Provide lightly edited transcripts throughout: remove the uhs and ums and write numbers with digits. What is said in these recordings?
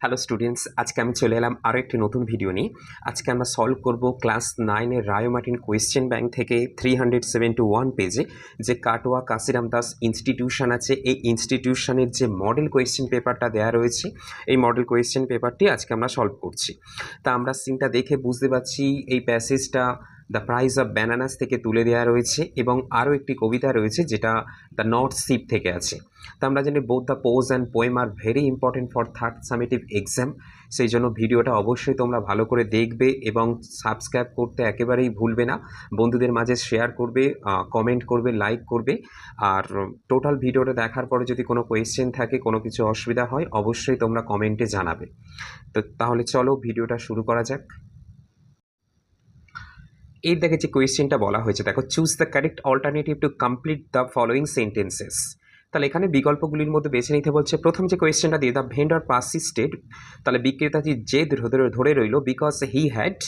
Hello students, আজকে আমি চলে এলাম আরও একটি নতুন ভিডিও নিয়ে। আজকে আমরা সলভ করব ক্লাস 9-এর রায় মার্টিন কোয়েশ্চেন ব্যাংক থেকে 371 পেজে যে কাটোয়া কাশিরাম দাস ইনস্টিটিউশন আছে, এই ইনস্টিটিউশনের যে মডেল কোয়েশ্চেন পেপারটা দেওয়া রয়েছে, এই মডেল কোয়েশ্চেন পেপারটি আজকে আমরা সলভ করছি। তা আমরা সিনটা দেখে বুঝতে পারছি এই প্যাসেজটা দ্য প্রাইস অফ ব্যানানাস থেকে তুলে দেওয়া রয়েছে এবং আরও একটি কবিতা রয়েছে যেটা দ্য নর্থ শিপ থেকে আছে। তো আমরা জানি both the pose and poem are very important for third summative exam. সেই জন্য ভিডিওটা অবশ্যই তোমরা ভালো করে দেখবে এবং সাবস্ক্রাইব করতে একেবারেই ভুলবে না। বন্ধুদের মাঝে শেয়ার করবে, কমেন্ট করবে, লাইক করবে। আর টোটাল ভিডিওটা দেখার পরে যদি কোনো কোয়েশ্চেন থাকে, কোনো কিছু অসুবিধা হয়, অবশ্যই তোমরা কমেন্টে জানাবে। তো তাহলে চলো ভিডিওটা শুরু করা যাক। এর দেখে যে কোয়েশ্চেনটা বলা হয়েছে, দেখো, choose the correct alternative to complete the following sentences. তাহলে এখানে বিকল্পগুলির মধ্যে বেছে নিতে বলছে। প্রথম যে কোয়েশ্চেনটা দিয়ে, দ্য ভেন্ডর পারসিস্টেড, তাহলে বিক্রেতাটি জেদ ধরে রইল, because he had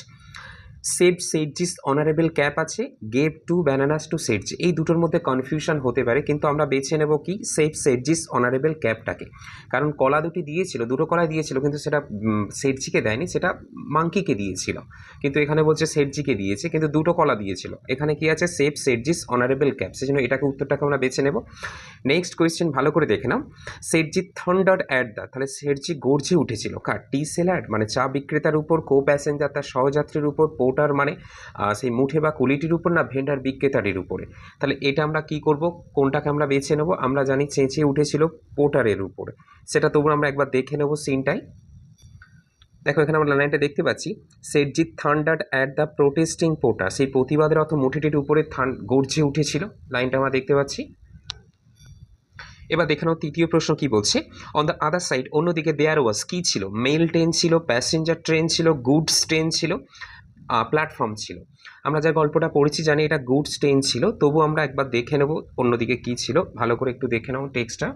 saved Sethji's honourable cap আছে, গেভ 2 ব্যানানাস টু সেটজি। এই দুটোর মধ্যে কনফিউশন হতে পারে, কিন্তু আমরা বেছে নেব কি সেভ সেটজিস অনারেবল ক্যাপটাকে। কারণ কলা দুটি দিয়েছিল, দুটো কলাই দিয়েছিল, কিন্তু সেটা সেটজিকে দেয়নি, সেটা মাঙ্কিকে দিয়েছিল। কিন্তু এখানে বলছে সেটজিকে দিয়েছে, কিন্তু দুটো কলা দিয়েছিল। এখানে কি আছে? Save Sethji's honourable cap. সেই জন্য এটাকে উত্তরটাকে আমরা বেছে নেব। নেক্সট কোয়েশ্চেন ভালো করে দেখে নাও। সেটজি থান্ডার্ড অ্যাট দ্য, তাহলে সেটজি গর্জে উঠেছিল কার? টি সেলার মানে চা বিক্রেতার উপর, কো প্যাসেঞ্জার তার সহযাত্রীর উপর, পোর্টার মানে সেই মুঠে বা কুলিটির উপর, না ভেন্ডার বিক্রেতাটির উপরে। তাহলে এটা আমরা কি করব, কোনটাকে আমরা বেছে নেব? আমরা জানি চেঁচিয়ে উঠেছিল পোর্টারের উপরে, সেটা তবু আমরা একবার দেখে নেব সিনটাই। দেখো এখানে আমরা লাইনটা দেখতে পাচ্ছি, Sethji thundered at the protesting porter, সেই প্রতিবাদরত মুঠিটির উপরে গর্জে উঠেছিল, লাইনটা আমরা দেখতে পাচ্ছি। এবার দেখে নাও তৃতীয় প্রশ্ন কি বলছে। অন দ্য আদার সাইড, অন্যদিকে দেয়ার ওয়াজ, কী ছিল? মেল ট্রেন ছিল, প্যাসেঞ্জার ট্রেন ছিল, গুডস ট্রেন ছিল, প্ল্যাটফর্ম ছিল। আমরা যা গল্পটা পড়েছি জানি এটা গুডস ট্রেন ছিল, তবু আমরা একবার দেখে নেব অন্যদিকে কী ছিল। ভালো করে একটু দেখে নাও টেক্সটটা।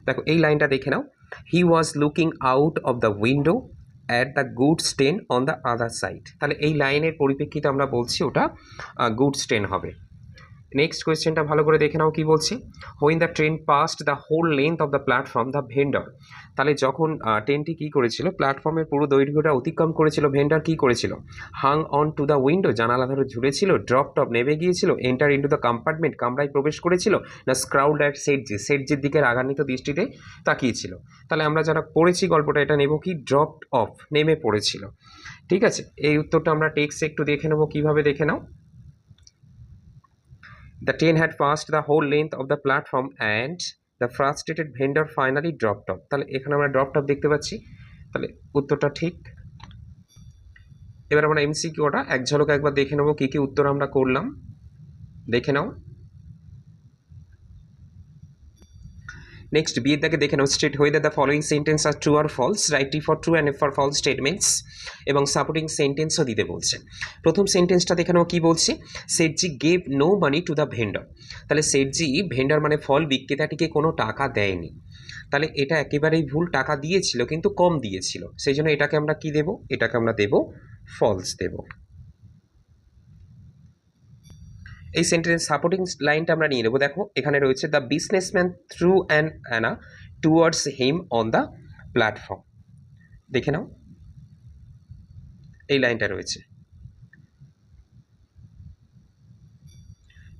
দেখো এই লাইনটা দেখে নাও, he was looking out of the window at the goods train on the other side. তাহলে এই লাইনের পরিপ্রেক্ষিতে আমরা বলছি ওটা গুডস ট্রেন হবে। নেক্সট কোয়েশ্চেনটা ভালো করে দেখে নাও কি বলছে। When the train passed the whole length of the platform, the vendor, তাহলে যখন ট্রেনটি কী করেছিল, প্ল্যাটফর্মের পুরো দৈর্ঘ্যটা অতিক্রম করেছিল, ভেন্ডর কী করেছিল? Hang on to the window, জানালা ধরে ঝুলেছিল, ড্রপ টপ নেমে গিয়েছিল, এন্টার ইন্টু দ্য কম্পার্টমেন্ট, কামরায় প্রবেশ করেছিল, না স্ক্রাউড অ্যাট সেটজির দিকে রাগান্বিত দৃষ্টিতে তাকিয়েছিল। তাহলে আমরা যারা পড়েছি গল্পটা, এটা নেব কি ড্রপ অফ, নেমে পড়েছিল। ঠিক আছে, এই উত্তরটা আমরা টেক্সটে একটু দেখে নেব, কীভাবে দেখে নাও। The train had passed the whole length of the platform and the frustrated vendor finally dropped off. তাহলে এখানে আমরা ড্রপড অফ দেখতে পাচ্ছি, তাহলে উত্তরটা ঠিক। এবার আমরা এমসিকিউটা এক ঝলকে একবার দেখে নেব কী কী উত্তর আমরা করলাম, দেখে নাও। নেক্সট বিয়ের দাগে দেখে নাও, state whether the following sentence are true or false, write T for true and F for false statements, এবং সাপোর্টিং সেন্টেন্সও দিতে বলছে। প্রথম সেন্টেন্সটা দেখে নাও কী বলছে, Sethji gave no money to the vendor. তাহলে সেটজি, ভেন্ডর মানে ফল বিক্রেতাটিকে কোনো টাকা দেয়নি, তাহলে এটা একেবারেই ভুল। টাকা দিয়েছিল কিন্তু কম দিয়েছিল, সেই জন্য এটাকে আমরা কি দেব? এটাকে আমরা দেব ফলস দেব। এই সেন্টেন্স সাপোর্টিং লাইনটা আমরা নিয়ে নেব। দেখো এখানে রয়েছে, the businessman threw an anna towards him on the platform. দেখে নাও এই লাইনটা রয়েছে।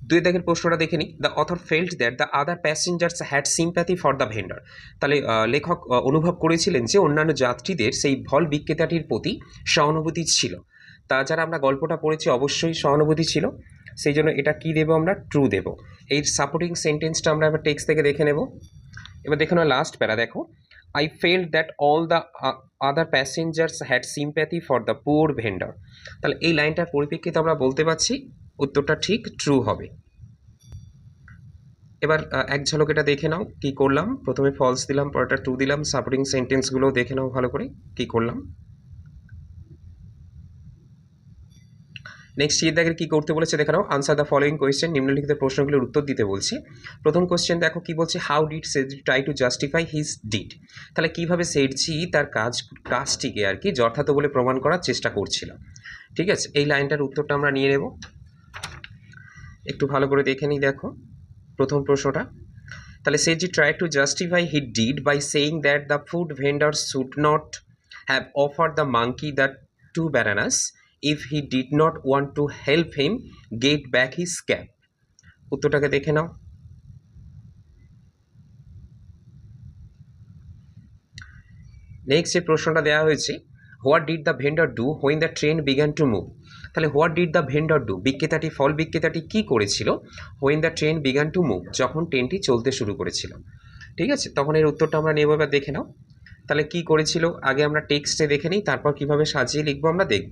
দুই দাগের প্রশ্নটা দেখে নিই। The author felt that the other passengers had sympathy for the vendor. তাহলে লেখক অনুভব করেছিলেন যে অন্যান্য যাত্রীদের সেই ফল বিক্রেতাটির প্রতি সহানুভূতি ছিল। তা যারা আমরা গল্পটা পড়েছি অবশ্যই সহানুভূতি ছিল, সেই জন্য এটা কি দেবো আমরা? ট্রু দেব। এই সাপোর্টিং সেন্টেন্সটা আমরা এবার টেক্সট থেকে দেখে নেব। এবার দেখে নাও লাস্ট প্যারা, দেখো, I felt that all the other passengers had sympathy for the poor vendor. তাহলে এই লাইনটার পরিপ্রেক্ষিতে আমরা বলতে পারছি উত্তরটা ঠিক ট্রু হবে। এবার এক ঝলক এটা দেখে নাও কি করলাম। প্রথমে ফলস দিলাম, পরেরটা ট্রু দিলাম। সাপোর্টিং সেন্টেন্সগুলো দেখে নাও ভালো করে কি করলাম। নেক্সট এই দাগের কী করতে বলেছে দেখে নাও। আনসার দ্য ফলোয়িং কোয়েশ্চেন, নিম্নলিখিত প্রশ্নগুলোর উত্তর দিতে বলছে। প্রথম কোয়েশ্চেন দেখো কি বলছে, how did Seth ji try to justify his did. তাহলে কীভাবে সেটজি তার কাজটিকে আর কি যথার্থ বলে প্রমাণ করার চেষ্টা করছিল। ঠিক আছে, এই লাইনটার উত্তরটা আমরা নিয়ে নেব। একটু ভালো করে দেখে নিই। দেখো প্রথম প্রশ্নটা, তাহলে Seiji tried to justify his deed by saying that the food vendor should not have offered the monkey the 2 bananas if he did not want to help him get back his cap. উত্তরটাকে দেখে নাও। Next যে প্রশ্নটা দেওয়া হয়েছে, what did the vendor do when the train began to move. তাহলে what did the vendor do, বিক্রেতাটি ফল বিক্রেতাটি কী করেছিল, when the train began to move, যখন ট্রেনটি চলতে শুরু করেছিল। ঠিক আছে, তখন এর উত্তরটা আমরা নেব, এবার দেখে নাও। তাহলে কি করেছিল, আগে আমরা টেক্সটে দেখে নিই, তারপর কিভাবে সাজিয়ে লিখবো আমরা দেখব।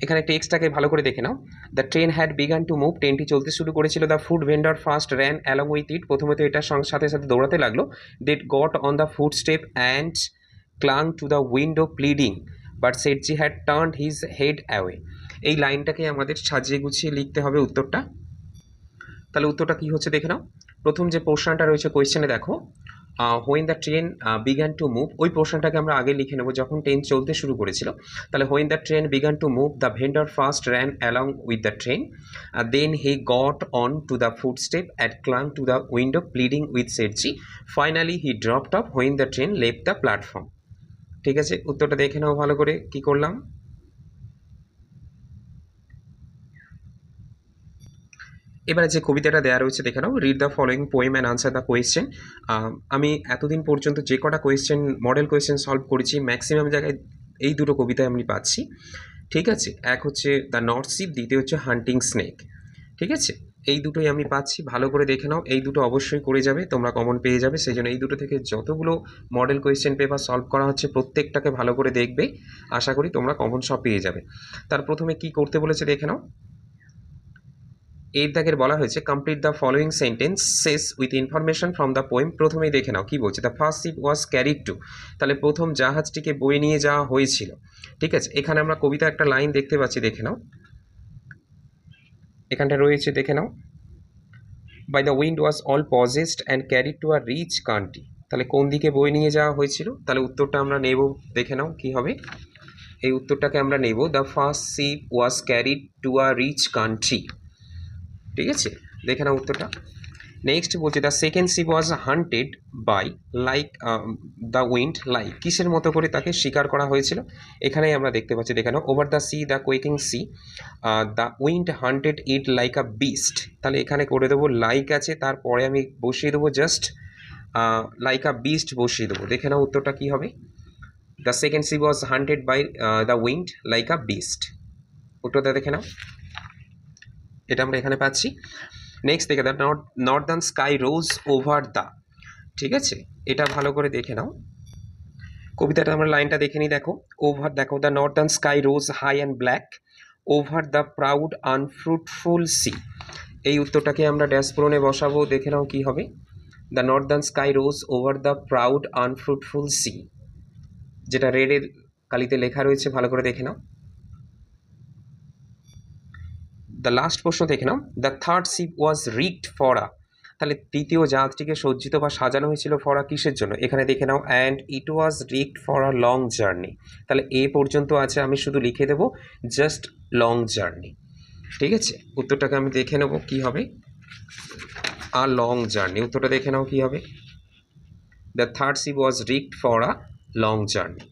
এখানে টেক্সটটাকে ভালো করে দেখে নাও। The train had begun to move, ট্রেনটি চলতে শুরু করেছিল। The food vendor first ran along with it, প্রথমে তো এটার সাথে সাথে দৌড়াতে লাগলো। That got on the foot step and clung to the window pleading but Sethji had turned his head away. এই লাইনটাকে আমাদের সাজিয়ে গুছিয়ে লিখতে হবে উত্তরটা। তাহলে উত্তরটা কী হচ্ছে দেখে নাও। প্রথম যে পোর্শনটা রয়েছে কোয়েশ্চেনে দেখো, when the train began to move, ওই পোর্শনটাকে আমরা আগে লিখে নেব, যখন ট্রেন চলতে শুরু করেছিল। তাহলে when the train began to move the vendor first ran along with the train, then he got on to the foot step at clung to the window pleading with Sethji, finally he dropped off when the train left the platform. ঠিক আছে, উত্তরটা দেখে নাও ভালো করে কি করলাম। এবারে যে কবিতাটা দেওয়া রয়েছে দেখে নাও, read the following poem and answer the question. আমি এতদিন পর্যন্ত যে কটা কোয়েশ্চেন মডেল কোয়েশ্চেন সলভ করেছি, ম্যাক্সিমাম জায়গায় এই দুটো কবিতায় আমি পাচ্ছি। ঠিক আছে, এক হচ্ছে দ্য নর্থ শিপ, দ্বিতীয় হচ্ছে হান্টিং স্নেক। ঠিক আছে, এই দুটোই আমি পাচ্ছি, ভালো করে দেখে নাও। এই দুটো অবশ্যই করে যাবে, তোমরা কমন পেয়ে যাবে। সেই জন্য এই দুটো থেকে যতগুলো মডেল কোয়েশ্চেন পেপার সলভ করা হচ্ছে প্রত্যেকটাকে ভালো করে দেখবে, আশা করি তোমরা কমন সব পেয়ে যাবে। তার প্রথমে কি করতে বলেছে দেখে নাও। এর দাগের বলা হয়েছে complete the following sentences with information from the poem. প্রথমেই দেখে নাও কি বলছে, the first ship was carried to, তাহলে প্রথম জাহাজটিকে বয়ে নিয়ে যাওয়া হয়েছিল। ঠিক আছে, এখানে আমরা কবিতা একটা লাইন দেখতে পাচ্ছি, দেখে নাও, এখানটা রয়েছে দেখে নাও, by the wind was all possessed and carried to a rich country. তাহলে কোন দিকে বয়ে নিয়ে যাওয়া হয়েছিল, তাহলে উত্তরটা আমরা নেব, দেখে নাও কি হবে। এই উত্তরটাকে আমরা নেব, the first ship was carried to a rich country. ঠিক আছে, দেখে নাও উত্তরটা। নেক্সট বলছে the second ship was hunted by like the wind, like কিসের মতো করে তাকে শিকার করা হয়েছিল, এখানেই আমরা দেখতে পাচ্ছি, দেখে নাও, over the sea the quaking sea the wind hunted it like a beast. তাহলে এখানে করে দেবো লাইক আছে, তারপরে আমি বসিয়ে দেবো জাস্ট লাইক আ বিস্ট বসিয়ে দেবো। দেখে নাও উত্তরটা কী হবে, the second ship was hunted by the wind like a beast. উত্তরটা দেখে নাও, এটা আমরা এখানে পাচ্ছি। নেক্সট দেখে the northern sky rose over the, ঠিক আছে, এটা ভালো করে দেখে নাও। কবিতাটা আমরা লাইনটা দেখে নিই, দেখো, ওভার, দেখো, the northern sky rose high and black over the proud unfruitful sea. এই উত্তরটাকে আমরা ড্যাশবোর্ডে বসাবো, দেখে নাও কি হবে, the northern sky rose over the proud unfruitful sea, যেটা রেডের কালিতে লেখা রয়েছে, ভালো করে দেখে নাও। দ্য লাস্ট প্রশ্ন দেখে নাও, the third ship was rigged for a, তাহলে তৃতীয় জাহাজটিকে সজ্জিত বা সাজানো হয়েছিল ফর আ কিসের জন্য, এখানে দেখে নাও, and it was rigged for a long journey. তাহলে এ পর্যন্ত আছে, আমি শুধু লিখে দেবো জাস্ট লং জার্নি। ঠিক আছে, উত্তরটাকে আমি দেখে নেব কি হবে, আ লং জার্নি। উত্তরটা দেখে নাও কি হবে, the third ship was rigged for a long journey.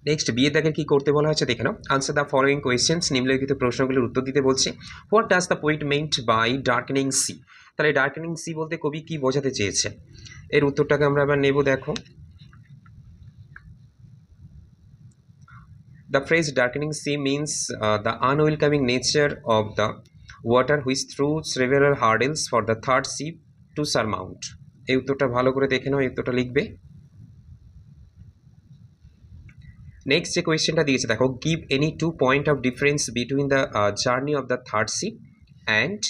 Next বিয়ের দাগের কী করতে বলা হয়েছে দেখে নাও, আনসার দ্য ফলোয়িং কোয়েশ্চেন্স, নিম্নলিখিত প্রশ্নগুলির উত্তর দিতে বলছে। What does the poet meant by darkening sea, তাহলে ডার্কেনিং সি বলতে কবি কী বোঝাতে চেয়েছে, এর উত্তরটাকে আমরা আবার নেব, দেখো, the phrase darkening sea means the unwelcoming nature of the water which threw several hurdles for the third ship to surmount. এই উত্তরটা ভালো করে দেখে নাও, এই উত্তরটা লিখবে। নেক্সট যে কোয়েশ্চেনটা দিয়েছে দেখো, give any two point of difference between the journey of the third ship and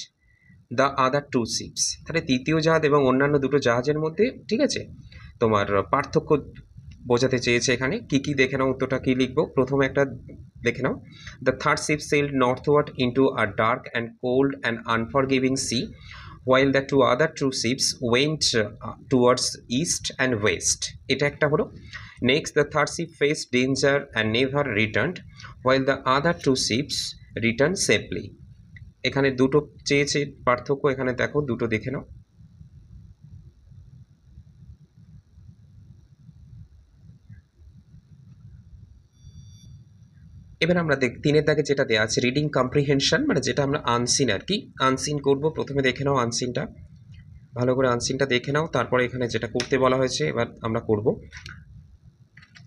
the other two ships. তাহলে তৃতীয় জাহাজ এবং অন্যান্য দুটো জাহাজের মধ্যে, ঠিক আছে, তোমার পার্থক্য বোঝাতে চেয়েছে। এখানে কী কী দেখে নাও, উত্তরটা কী লিখবো। প্রথমে একটা দেখে নাও, the third ship sailed northward into a dark and cold and unforgiving sea while the two other two ships went towards east and west. এটা একটা হলো। Next the third sheep faced danger and never returned while the other two ships returned safely. এখানে দুটো চেয়েছে পার্থক্য, এখানে দেখো দুটো দেখে নাও। এবার আমরা তিনের দাগে যেটা দেওয়া আছে রিডিং কম্প্রিহেনশন, মানে যেটা আমরা আনসিন আর কি, আনসিন করব। প্রথমে দেখে নাও আনসিনটা, ভালো করে আনসিনটা দেখে নাও, তারপরে এখানে যেটা করতে বলা হয়েছে এবার আমরা করব।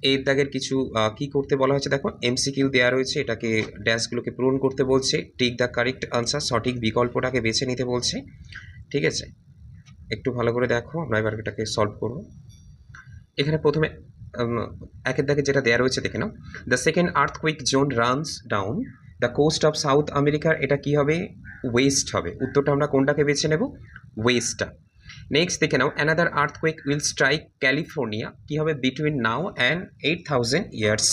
এর দাগের কিছু কি করতে বলা হয়েছে দেখো, এমসিকিউ দেওয়া রয়েছে, এটাকে ড্যাশগুলোকে পূরণ করতে বলছে, টিক দ্য কারেক্ট আনসার, সঠিক বিকল্পটাকে বেছে নিতে বলছে। ঠিক আছে, একটু ভালো করে দেখো, আমরা এবার এটাকে সলভ করব। এখানে প্রথমে একের দাগে যেটা দেওয়া রয়েছে দেখে নাও, the second earthquake zone runs down the coast of south আমেরিকার, এটা কি হবে, ওয়েস্ট হবে। উত্তরটা আমরা কোনটাকে বেছে নেব, ওয়েস্টটা। নেক্সট দেখে নাও, another earthquake will strike California, কি হবে, বিটুইন নাও অ্যান্ড 8000 ইয়ার্স।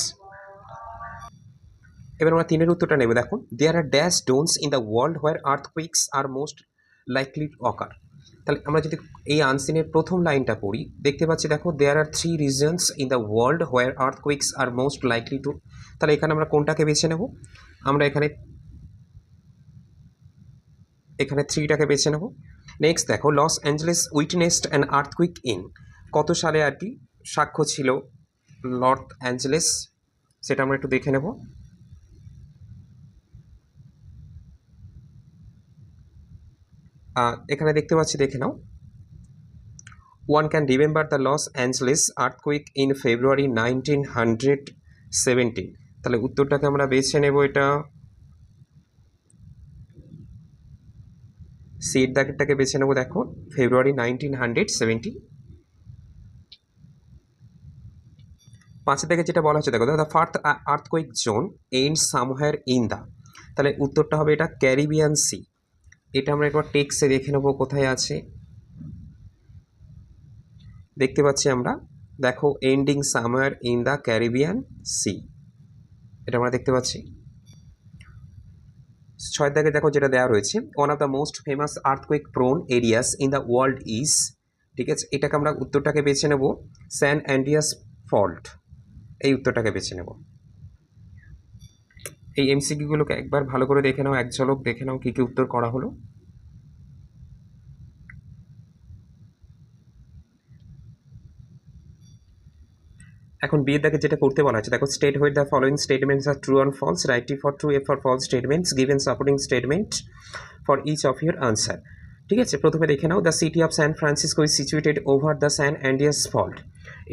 এবার আমরা তিনের উত্তরটা নেব, দেখো, there are dash zones in the world where earthquakes are most likely occur. তাহলে আমরা যদি এই আনসিনের প্রথম লাইনটা পড়ি, দেখতে পাচ্ছি দেখো, there are 3 regions in the world where earthquakes are most likely to. তাহলে এখানে আমরা কোনটাকে বেছে নেব, আমরা এখানে 3টাকে বেছে নেব। নেক্সট দেখো, Los Angeles witnessed an earthquake in, কত সালে আর কি সাক্ষ্য ছিল লস অ্যাঞ্জেলেস, সেটা আমরা একটু দেখে নেব। এখানে দেখতে পাচ্ছি, দেখে নাও, one can remember the Los Angeles earthquake in February 1917। তাহলে উত্তরটাকে আমরা বেছে নেব, এটা সিট দাগেরটাকে বেছে নেব, দেখো, ফেব্রুয়ারি 1917। পাঁচের দাগে যেটা বলা হচ্ছে দেখো, the first earthquake zone end somewhere in the, তাহলে উত্তরটা হবে এটা ক্যারিবিয়ান সি। এটা আমরা একবার টেক্সটে দেখে নেব কোথায় আছে, দেখতে পাচ্ছি আমরা, দেখো, ending somewhere in the Caribbean sea, এটা আমরা দেখতে পাচ্ছি। ছয়ের দাগে দেখো যেটা দেওয়া রয়েছে, one of the most famous earthquake prone areas in the world is, ঠিক আছে, এটাকে আমরা উত্তরটাকে বেছে নেব স্যান অ্যান্ড্রিয়াস ফল্ট, এই উত্তরটাকে বেছে নেব। এই এমসিকিউগুলোকে একবার ভালো করে দেখে নাও, এক ঝলক দেখে নাও কী কী উত্তর করা হলো। এখন বিয়ের দাগে যেটা করতে বলা হচ্ছে দেখো, state where the following statements are true and false, write for true, F for false statements, given supporting statement for each of your answer. ঠিক আছে, প্রথমে দেখে নাও, the city of San Francisco is situated over the San Andreas fault,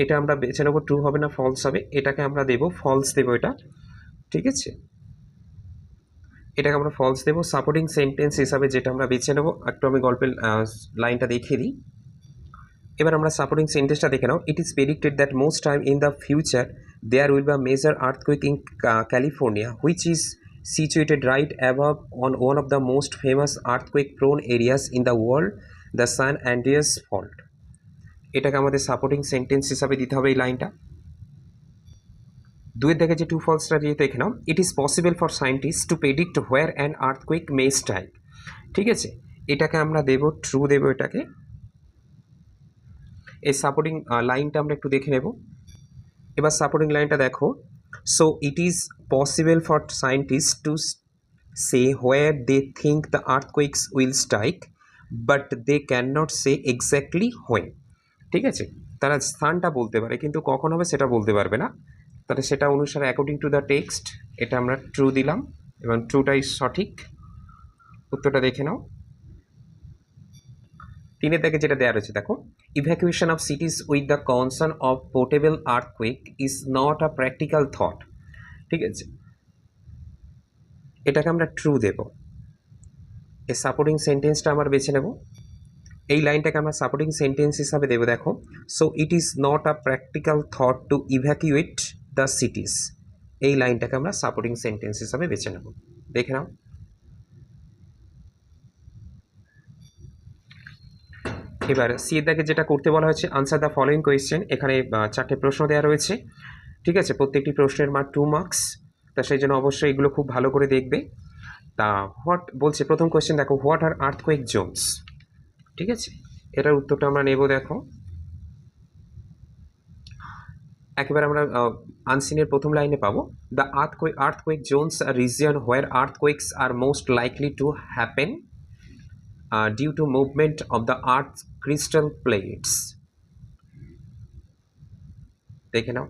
এটা আমরা বেছে নেবো true হবে না ফলস হবে, এটাকে আমরা দেবো ফলস দেবো এটা। ঠিক আছে, এটাকে আমরা ফলস দেবো। সাপোর্টিং সেন্টেন্স হিসাবে যেটা আমরা বেছে নেবো, একটু আমি গল্পের লাইনটা দেখিয়ে দিই। এবার আমরা সাপোর্টিং সেন্টেন্সটা দেখে নাও, it is predicted that most time in the future there will be a major earthquake in California which is situated right above on one of the most famous earthquake prone areas in the world, the San Andreas Fault। এটাকে আমাদের supporting sentence হিসাবে দিতে হবে এই লাইনটা। দুয়ের দিকে যে টু ফলসটা দিয়ে দেখে নাও, it is possible for scientist to predict where an earthquake may strike, ঠিক আছে, এটাকে আমরা দেব ট্রু দেব এটাকে। এই সাপোর্টিং লাইনটা আমরা একটু দেখে নেব। এবার সাপোর্টিং লাইনটা দেখো, so it is possible for scientist to say where they think the earthquakes will strike but they can not say exactly when. ঠিক আছে, তারা স্থানটা বলতে পারে কিন্তু কখন হবে সেটা বলতে পারবে না, তাহলে সেটা অনুসারে অ্যাকর্ডিং টু দ্য টেক্সট এটা আমরা ট্রু দিলাম এবং ট্রুটাই সঠিক। উত্তরটা দেখে নাও। তিনের দিকে যেটা দেওয়া রয়েছে দেখো, evacuation of সিটিজ with the concern of portable earthquake is not a practical thought. ঠিক আছে, এটাকে আমরা ট্রু দেব। এই সাপোর্টিং সেন্টেন্সটা আমরা বেছে নেব, এই লাইনটাকে আমরা সাপোর্টিং সেন্টেন্স হিসাবে দেবো। দেখো, so it is not a practical thought to evacuate the সিটিজ, এই লাইনটাকে আমরা সাপোর্টিং সেন্টেন্স হিসাবে বেছে নেব। দেখে নাও। এবার সি এর দাগে যেটা করতে বলা হয়েছে, আনসার দ্য ফলোইং কোয়েশ্চেন, এখানে 4টে প্রশ্ন দেওয়া রয়েছে। ঠিক আছে, প্রত্যেকটি প্রশ্নের মার্ক 2 মার্কস, তা সেই জন্য অবশ্যই এগুলো খুব ভালো করে দেখবে। তা হোয়াট বলছে, প্রথম কোয়েশ্চেন দেখো, হোয়াট আর আর্থকুইক জোনস। ঠিক আছে, এটার উত্তরটা আমরা নেব। দেখো, একেবারে আমরা আনসিনের প্রথম লাইনে পাবো, the earthquake zones are region where earthquakes are most likely to happen due to movement of the earth crystal plates. দেখে নাও।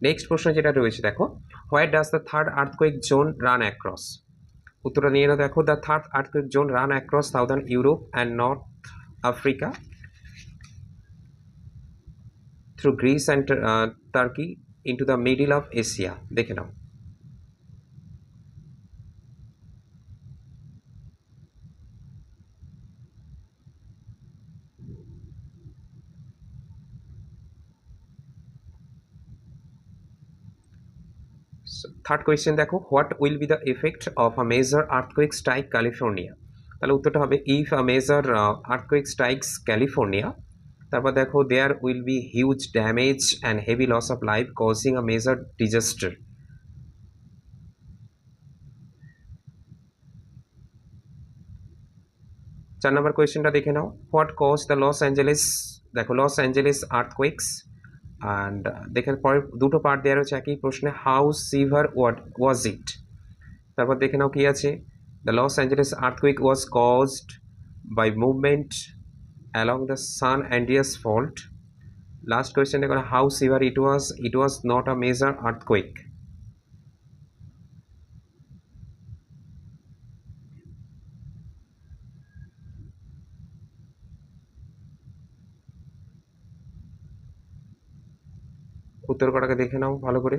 নেক্সট প্রশ্ন যেটা রয়েছে দেখো, where does the third earthquake zone run across. উত্তরটা নিয়ে নাও। দেখো, the third earthquake zone run across southern Europe and North Africa through Greece and Turkey into the middle of Asia. দেখে নাও। থার্ড কোয়েশ্চেন দেখো, what will be the effect of a major earthquake strike California. তাহলে উত্তরটা হবে, if a major earthquake strikes California. তারপর দেখো, there will be huge damage and heavy loss of life causing a major disaster. চার number কোয়েশ্চেনটা দেখে নাও, what cause the Los Angeles. দেখো, লস অ্যাঞ্জেলেস আর্থকুয়েকস অ্যান্ড দেখে পরে দুটো পার্ট দেওয়া রয়েছে একই প্রশ্নে, হাউ সিভার ওয়াজ ইট। তারপর দেখে নাও কি আছে, the Los Angeles earthquake was caused by movement along the San Andreas fault. Last question দেখো, how severe it was not a major earthquake. উত্তর কটাকে দেখে নাও ভালো করে।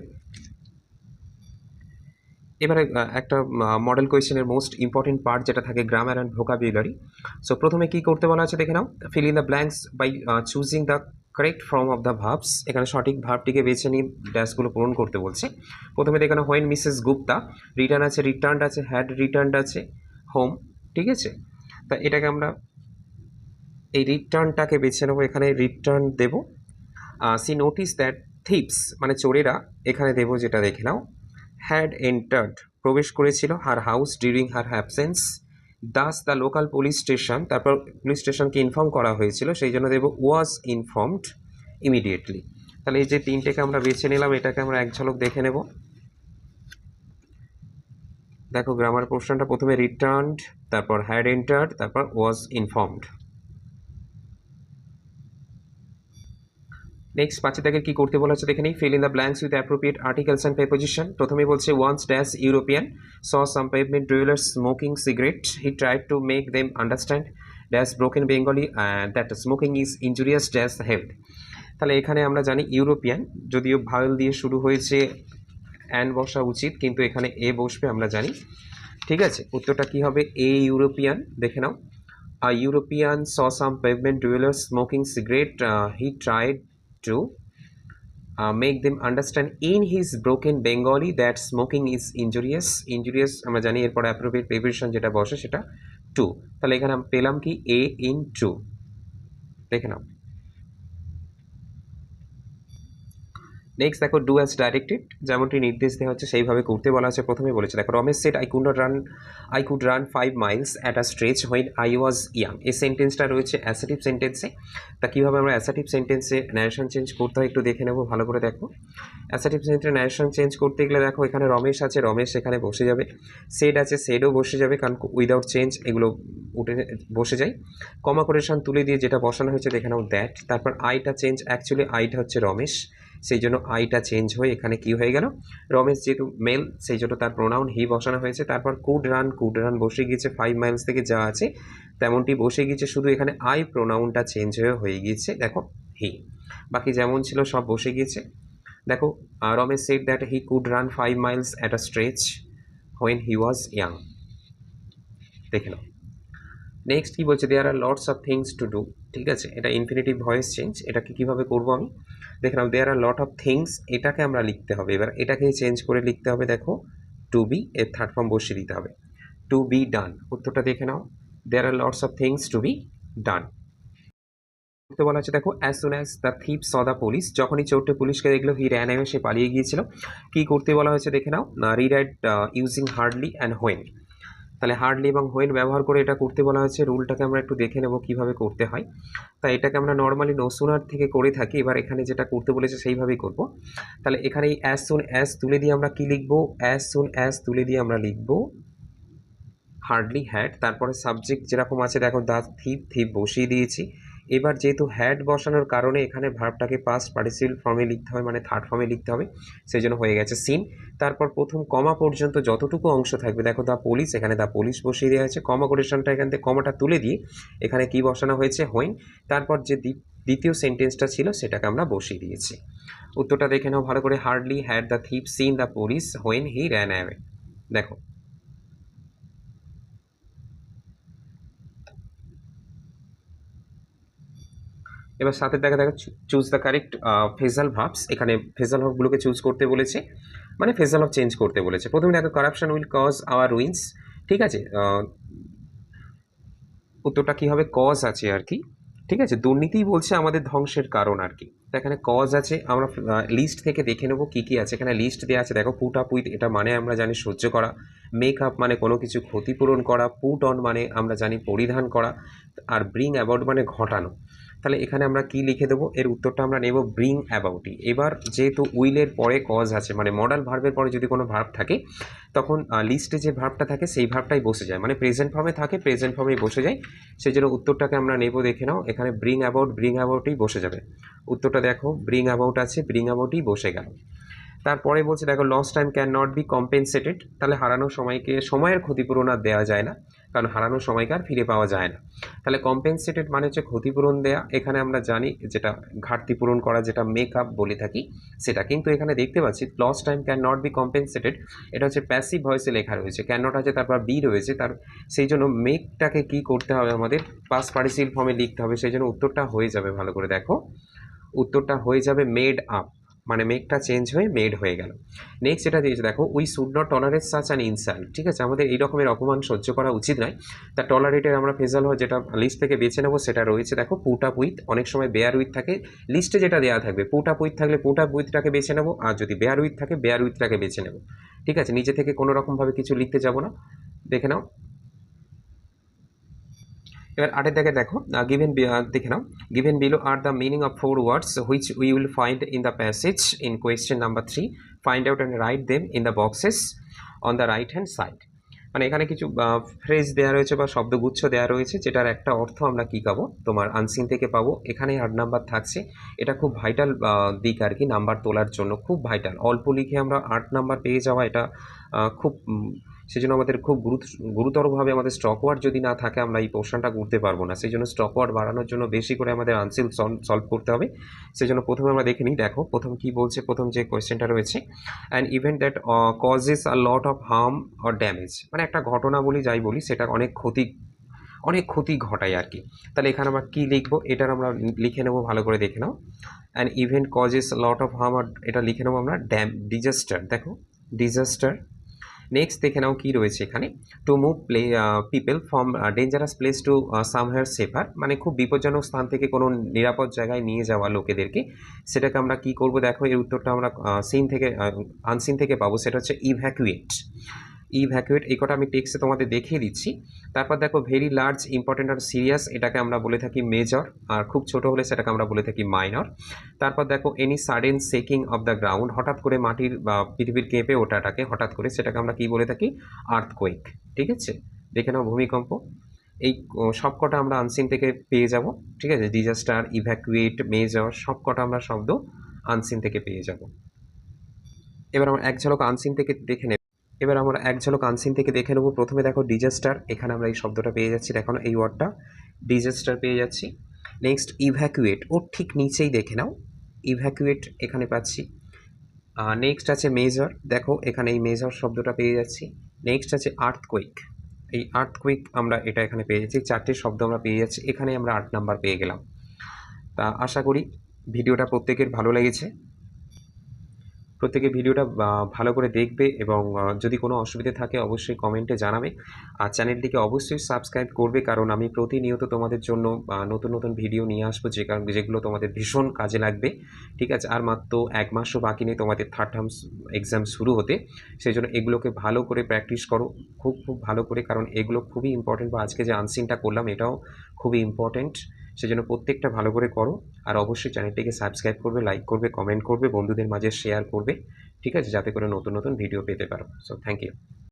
এবারে একটা মডেল কোয়েশ্চেনের মোস্ট ইম্পর্টেন্ট পার্ট যেটা থাকে, গ্রামার অ্যান্ড ভোকাবুলারি। সো প্রথমে কি করতে বলা আছে দেখে নাও, fill in the blanks by choosing the correct form of the verbs. এখানে সঠিক ভার্বটিকে বেছে নিয়ে ড্যাশগুলো পূরণ করতে বলছে। প্রথমে দেখে নাও, হোয়েন মিসেস গুপ্তা, রিটার্ন আছে, রিটার্নড আছে, হ্যাড রিটার্নড আছে, হোম। ঠিক আছে, তা এটাকে আমরা এই রিটার্নটাকে বেছে নেবো, এখানে রিটার্ন দেবো। সি নোটিস দ্যাট থিপস মানে চোরেরা, এখানে দেবো যেটা দেখে নাও, হ্যাড এন্টার্ড প্রবেশ করেছিল her house during her absence. Das the local police station, তারপর পুলিশ স্টেশনকে ইনফর্ম করা হয়েছিল, সেই জন্য দেবো ওয়াজ ইনফর্মড ইমিডিয়েটলি। তাহলে এই যে তিনটেকে আমরা বেছে নিলাম, এটাকে আমরা এক ঝলক দেখে নেব। দেখো, গ্রামার পোর্শনটা প্রথমে রিটার্নড, তারপর হ্যাড এন্টার্ড, তারপর ওয়াজ ইনফর্মড। নেক্সট 5 দাগের কি করতে বলা হচ্ছে দেখে নিই, fill in the blanks with appropriate articles and preposition. প্রথমে বলছে, once dash European saw some pavement dwellers smoking cigarette, he tried to make them understand dash broken Bengali that smoking is injurious dash health. তাহলে এখানে আমরা জানি European, যদিও vowel দিয়ে শুরু হয়েছে, অ্যান বসা উচিত, কিন্তু এখানে এ বসবে আমরা জানি। ঠিক আছে, উত্তরটা কি হবে, এ ইউরোপিয়ান। দেখে নাও, a European saw some pavement dwellers smoking cigarette, he tried to make them understand in his broken Bengali that smoking is injurious. Injurious আমরা জানি, এরপরে appropriate preposition যেটা বসে সেটা to। তাহলে এখানে আমরা পেলাম কি, a in to। দেখে নাও। নেক্সট দেখো, ডু অ্যাজ ডাইরেক্টেড, যেমনটি নির্দেশ দেওয়া হচ্ছে সেইভাবে করতে বলা আছে। প্রথমে বলেছে দেখো, Ramesh said I could run 5 miles at a stretch when I was young. এই সেন্টেন্সটা রয়েছে অ্যাসার্টিভ সেন্টেন্সে। তা কীভাবে আমরা অ্যাসার্টিভ সেন্টেন্সে ন্যারেশন চেঞ্জ করতে হয় একটু দেখে নেবো ভালো করে। দেখো, অ্যাসার্টিভ সেন্টেন্সে ন্যারেশন চেঞ্জ করতে গেলে দেখো, এখানে রমেশ আছে, রমেশ এখানে বসে যাবে, সেড আছে, সেডও বসে যাবে, কারণ উইদাউট চেঞ্জ এগুলো উঠে বসে যায়। কমা কোটেশন তুলে দিয়ে যেটা বসানো হয়েছে দেখে নাও, দ্যাট। তারপর আইটা চেঞ্জ, অ্যাকচুয়ালি আইটা হচ্ছে রমেশ, সেই জন্য আইটা চেঞ্জ হয়ে এখানে কি হয়ে গেল, রমেশ যেহেতু মেল সেই জন্য তার প্রোনাউন হি বসানো হয়েছে। তারপর কুড রান বসে গিয়েছে, 5 miles থেকে যা আছে তেমনটি বসে গিয়েছে, শুধু এখানে আই প্রোনাউনটা চেঞ্জ হয়ে গিয়েছে। দেখো, হি, বাকি যেমন ছিল সব বসে গিয়েছে। দেখো, Ramesh said that he could run 5 miles at a stretch when he was young. দেখে নাও। নেক্সট কি বলছে, there are lots of things to do. ঠিক আছে, এটা ইনফিনিটিভ ভয়েস চেঞ্জ, এটাকে কীভাবে করবো আমি দেখে নাও। There R lot of things, এটাকে আমরা লিখতে হবে, এবার এটাকে চেঞ্জ করে লিখতে হবে। দেখো, টু বি এর থার্ড ফর্ম বসিয়ে দিতে হবে, টু বি ডান। উত্তরটা দেখে নাও, there are lots of things to be done. করতে বলা হচ্ছে দেখো, as soon as the thief saw the police, যখনই চোরটে পুলিশকে দেখলো, হি র্যান অ্যাওয়ে, সে পালিয়ে গিয়েছিল। কি করতে বলা হয়েছে দেখে নাও, rewrite using hardly and when. তাহলে হার্ডলি এবং হোয়েন ব্যবহার করে এটা করতে বলা হয়েছে। রুলটাকে আমরা একটু দেখে নেব কীভাবে করতে হয়। তাই এটাকে আমরা নর্মালি নো সুনার থেকে করে থাকি, এবার এখানে যেটা করতে বলেছে সেইভাবেই করব। তাহলে এখানে এই অ্যাজ সুন অ্যাজ তুলে দিয়ে আমরা কী লিখব, অ্যাজ সুন অ্যাজ তুলে দিয়ে আমরা লিখব হার্ডলি হ্যাড, তারপরে সাবজেক্ট যেরকম আছে দেখো দ্য থিপ, থিপ বসিয়ে দিয়েছি। এবার যেহেতু হ্যাড বসানোর কারণে এখানে ভার্বটাকে পাস্ট পার্টিসিপল ফর্মে লিখতে হবে, মানে থার্ড ফর্মে লিখতে হবে, সেই জন্য হয়ে গেছে সিন। তারপর প্রথম কমা পর্যন্ত যতটুকু অংশ থাকবে দেখো দ্য পুলিশ, এখানে দ্য পুলিশ বসিয়ে দেওয়া হয়েছে। কমা কোটেশনটা এখান থেকে কমাটা তুলে দিয়ে এখানে কি বসানো হয়েছে, হোয়েন। তারপর যে দ্বিতীয় সেন্টেন্সটা ছিল সেটাকে আমরা বসিয়ে দিয়েছি। উত্তরটা দেখে নাও ভালো করে। Hardly had the thief seen the police when he ran away. দেখো এবার সাথে দেখা দেখা choose the correct phrasal verbs, এখানে ফেজাল ভার্বগুলোকে চুজ করতে বলেছে, মানে ফেজাল ভার্ব চেঞ্জ করতে বলেছে। প্রথমে দেখো corruption will cause our ruins, ঠিক আছে। উত্তরটা কী হবে, কজ আছে আর কি, ঠিক আছে। দুর্নীতিই বলছে আমাদের ধ্বংসের কারণ আর কি। তো এখানে কজ আছে, আমরা লিস্ট থেকে দেখে নেবো কী কী আছে। এখানে লিস্ট দেওয়া আছে দেখো। পুট আপ উইথ, এটা মানে আমরা জানি সহ্য করা। মেক আপ মানে কোনো কিছু ক্ষতিপূরণ করা। পুট অন মানে আমরা জানি পরিধান করা। আর ব্রিং অ্যাবাউট মানে ঘটানো। তাহলে এখানে আমরা কি লিখে দেবো, এর উত্তরটা আমরা নেব ব্রিং অ্যাবাউটই। এবার যেহেতু উইলের পরে কজ আছে, মানে মডাল ভার্বের পরে যদি কোনো ভার্ব থাকে তখন লিস্টে যে ভার্বটা থাকে সেই ভার্বটাই বসে যায়, মানে প্রেজেন্ট ফর্মে থাকে, প্রেজেন্ট ফর্মেই বসে যায়। সেই জন্য উত্তরটাকে আমরা নেব, দেখে নাও এখানে ব্রিং অ্যাবাউটই বসে যাবে। উত্তরটা দেখো ব্রিং অ্যাবাউট আছে, ব্রিং অ্যাবাউটই বসে গেল। তারপরে বলছে দেখো lost time can not be compensated, তাহলে হারানো সময়কে সময়ের ক্ষতিপূরণ আর দেওয়া যায় না, কারণ হারানো সময়কে আর ফিরে পাওয়া যায় না। তাহলে কম্পেনসেটেড মানে হচ্ছে ক্ষতিপূরণ দেয়া। এখানে আমরা জানি যেটা ঘাটতি পূরণ করা, যেটা মেক আপ বলে থাকি সেটা, কিন্তু এখানে দেখতে পাচ্ছি lost time can not be compensated, এটা হচ্ছে প্যাসিভ ভয়েসে লেখা রয়েছে, ক্যান নট আছে তারপর বি রয়েছে, তার সেই জন্য মেকটাকে কি করতে হবে, আমাদের পাস্ট পার্টিসিপল ফর্মে লিখতে হবে। সেই জন্য উত্তরটা হয়ে যাবে, ভালো করে দেখো, উত্তরটা হয়ে যাবে মেড আপ, মানে মেকটা চেঞ্জ হয়ে মেড হয়ে গেল। নেক্সট এটা দিয়েছে দেখো, we should not tolerate such an insult, ঠিক আছে, আমাদের এই রকমের অপমান সহ্য করা উচিত নয়। তা টলারেটের আমরা ফেজাল হয় যেটা লিস্ট থেকে বেছে নেবো সেটা রয়েছে দেখো পুট আপ উইথ, অনেক সময় বেয়ার উইথ থাকে, লিস্টে যেটা দেওয়া থাকবে পুট আপ উইথ থাকলে পুট আপ উইথটাকে বেছে নেবো, আর যদি বেয়ার উইথ থাকে বেয়ার উইথটাকে বেছে নেবো, ঠিক আছে। নিজে থেকে কোনো রকমভাবে কিছু লিখতে যাবো না, দেখে নাও। এবার আটের দিকে দেখো গিভেন, দেখে নাও, given below are the meaning of 4 words which we will find in the passage in question number 3, find out and write them in the boxes on the right hand side. মানে এখানে কিছু phrase দেওয়া রয়েছে বা শব্দগুচ্ছ দেওয়া রয়েছে, যেটার একটা অর্থ আমরা কী পাবো, তোমার আনসিন থেকে পাবো। এখানে 8 নাম্বার থাকছে, এটা খুব ভাইটাল দিক আর কি, নাম্বার তোলার জন্য খুব ভাইটাল। অল্প লিখে আমরা 8 নাম্বার পেয়ে যাওয়া, এটা খুব সেজন্য আমাদের খুব গুরুতরভাবে আমাদের স্টক ওয়ার্ড যদি না থাকে আমরা এই পোর্শনটা করতে পারবো না। সেই জন্য স্টক ওয়ার্ড বাড়ানোর জন্য বেশি করে আমাদের আনসিল সলভ করতে হবে। সেই জন্য প্রথমে আমরা দেখে নিই, দেখো প্রথম কি বলছে, প্রথম যে কোয়েশ্চেনটা রয়েছে, an event that causes a lot of harm or damage, মানে একটা ঘটনা বলি যাই বলি সেটা অনেক ক্ষতি ঘটায় আর কি। তাহলে এখানে আমরা কী লিখবো, এটার আমরা লিখে নেবো, ভালো করে দেখে নাও। An event causes lot of harm, আর এটা লিখে নেবো আমরা ডিজাস্টার, দেখো ডিজাস্টার। নেক্সট দেখে নাও কী রয়েছে এখানে, to move people from dangerous place to somewhere safer, মানে খুব বিপজ্জনক স্থান থেকে কোনো নিরাপদ জায়গায় নিয়ে যাওয়া লোকেদেরকে, সেটাকে আমরা কি করব, দেখো এর উত্তরটা আমরা সিন থেকে আনসিন থেকে পাবো, সেটা হচ্ছে ইভ্যাকুয়েট। ইভ্যাকুয়েট, এই কটা আমি টেক্সটে তোমাদের দেখিয়ে দিচ্ছি। তারপর দেখো ভেরি লার্জ, ইম্পর্টেন্ট আর সিরিয়াস, এটাকে আমরা বলে থাকি মেজর, আর খুব ছোট হলে সেটাকে আমরা বলে থাকি মাইনর। তারপর দেখো any sudden shaking of the ground, হঠাৎ করে মাটির বা পৃথিবীর কেঁপে ওঠাটাকে হঠাৎ করে, সেটাকে আমরা কি বলে থাকি, আর্থকোয়েক, ঠিক আছে। দেখে নাও ভূমিকম্প। এই সবকটা আমরা আনসিন থেকে পেয়ে যাব, ঠিক আছে। ডিজাস্টার, ইভ্যাকুয়েট, মেজর, সবকটা আমরা শব্দ আনসিন থেকে পেয়ে যাব। এবার আমরা এক ঝলক আনসিন থেকে দেখে নেব। প্রথমে দেখো ডিজাস্টার, এখানে আমরা এই শব্দটা পেয়ে যাচ্ছি, দেখো এই ওয়ার্ডটা ডিজাস্টার পেয়ে যাচ্ছি। নেক্সট ইভ্যাকুয়েট, ওর ঠিক নিচেই দেখে নাও, ইভ্যাকুয়েট এখানে পাচ্ছি। নেক্সট আছে মেজর, দেখো এখানে এই মেজর শব্দটা পেয়ে যাচ্ছি। নেক্সট আছে আর্থকুইক, এই আর্থকুইক আমরা এটা এখানে পেয়ে যাচ্ছি। 4টে শব্দ আমরা পেয়ে যাচ্ছি, এখানে আমরা 8 নাম্বার পেয়ে গেলাম। তা আশা করি ভিডিওটা প্রত্যেকের ভালো লেগেছে। প্রত্যেকে ভিডিওটা ভালো করে দেখবে এবং যদি কোনো অসুবিধে থাকে অবশ্যই কমেন্টে জানাবে। আর চ্যানেলটিকে অবশ্যই সাবস্ক্রাইব করবে, কারণ আমি প্রতিনিয়ত তোমাদের জন্য নতুন, নতুন ভিডিও নিয়ে আসবো যেগুলো তোমাদের ভীষণ কাজে লাগবে। ঠিক আছে? আর মাত্র ১ মাসও বাকি নেই তোমাদের থার্ড টার্মস এক্সাম শুরু হতে। সেজন্য এগুলোকে ভালো করে প্র্যাকটিস করো। খুব, খুব ভালো করে, কারণ এগুলো খুবই ইম্পর্টেন্ট, বা আজকে যে আনসিনটা করলাম এটাও খুবই ইম্পর্টেন্ট। সেজন্য প্রত্যেকটা ভালো করে করো। আর অবশ্যই চ্যানেলটিকে সাবস্ক্রাইব করবে, লাইক করবে, কমেন্ট করবে, বন্ধুদের মাঝে শেয়ার করবে। ঠিক আছে? যাতে করে নতুন, নতুন ভিডিও পেতে পারো। So thank you.